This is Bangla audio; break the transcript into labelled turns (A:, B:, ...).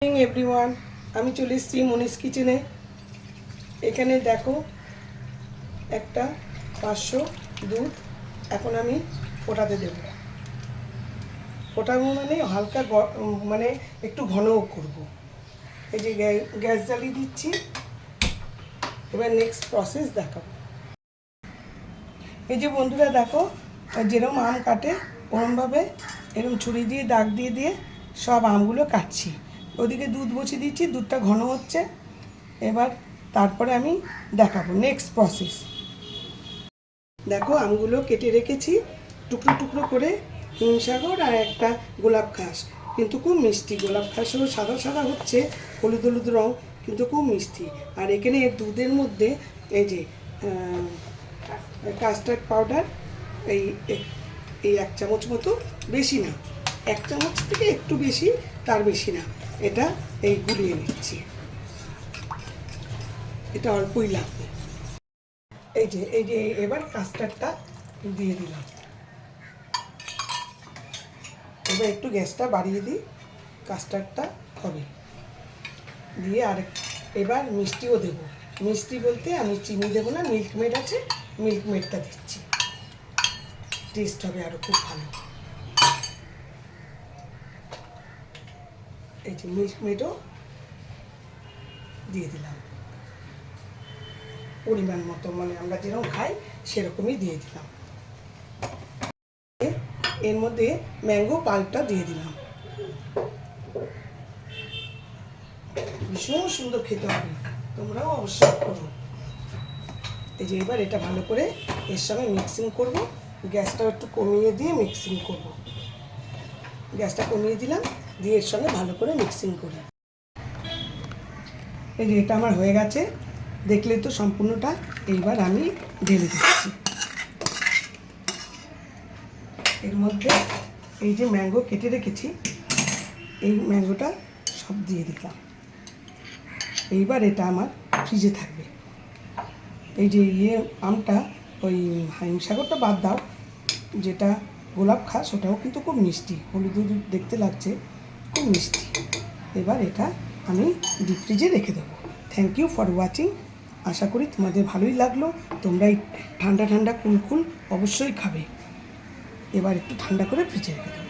A: এভরিওয়ান, আমি চলে এসেছি মনীষ কিচেনে। এখানে দেখো একটা 500 দুধ এখন আমি ফোটাতে দেব। ফোটাবো মানে হালকা মানে একটু ঘনও করব। এই যে গ্যাস জ্বালিয়ে দিচ্ছি। এবার নেক্সট প্রসেস দেখাবো। এই যে বন্ধুরা দেখো, যেরকম আম কাটে ওরমভাবে এরকম ছুরি দিয়ে দাগ দিয়ে দিয়ে সব আমগুলো কাটছি। ওদিকে দুধ বসিয়ে দিচ্ছি, দুধটা ঘন হচ্ছে। এবার তারপরে আমি দেখাবো নেক্সট প্রসেস। দেখো আমগুলো কেটে রেখেছি টুকরো টুকরো করে, হিমসাগর আর একটা গোলাপ ঘাস, কিন্তু খুব মিষ্টি। গোলাপ ঘাসও সাদা সাদা হচ্ছে, হলুদ হলুদ রঙ, কিন্তু খুব মিষ্টি। আর এখানে দুধের মধ্যে এই যে কাস্টার্ড পাউডার, এই এই 1 চামচ মতো, বেশি না, 1 চামচ থেকে একটু বেশি, তার বেশি না। এটা এই গুলিয়ে নিচ্ছি, এটা অল্পই লাগবে। এই যে এবার কাস্টার্ডটা দিয়ে দিলাম। এবার একটু গ্যাসটা বাড়িয়ে দিই, কাস্টার্ডটা হবে দিয়ে। আর এবার মিষ্টিও দেব। মিষ্টি বলতে আমি চিনি দেবো না, মিল্কমেড আছে, মিল্কমেডটা দিচ্ছি, টেস্ট হবে আরও খুব ভালো। এই যে মিল্কমেডও দিয়ে দিলাম পরিমাণ মতো, মানে আমরা যেরকম খাই সেরকমই দিয়ে দিলাম। এর মধ্যে ম্যাঙ্গো পাল্পটা দিয়ে দিলাম। ভীষণ সুন্দর খেতে হবে, তোমরাও অবশ্যই করো। এই যে এবার এটা ভালো করে এর সঙ্গে মিক্সিং করব। গ্যাসটা একটু কমিয়ে দিয়ে মিক্সিং করব। গ্যাসটা কমিয়ে দিলাম, দিয়ে এর সঙ্গে ভালো করে মিক্সিং করি। এই যে এটা আমার হয়ে গেছে, দেখলে তো সম্পূর্ণটা। এইবার আমি ঢেলে দিচ্ছি এর মধ্যে। এই যে ম্যাঙ্গো কেটে রেখেছি, এই ম্যাঙ্গোটা সব দিয়ে দিলাম। এইবার এটা আমার ফ্রিজে থাকবে। এই যে আমটা, ওই হিমসাগরটা বাদ দাও, যেটা গোলাপ ঘাস ওটাও কিন্তু খুব মিষ্টি, হলুদ হলুদ দেখতে লাগছে, খুব মিষ্টি। এবার এটা আমি ডিপ ফ্রিজে রেখে দেবো। Thank you for watching. আশা করি তোমাদের ভালোই লাগলো। তোমরা এই ঠান্ডা ঠান্ডা কুল অবশ্যই খাবে। এবার একটু ঠান্ডা করে ফ্রিজে রেখে দেবো।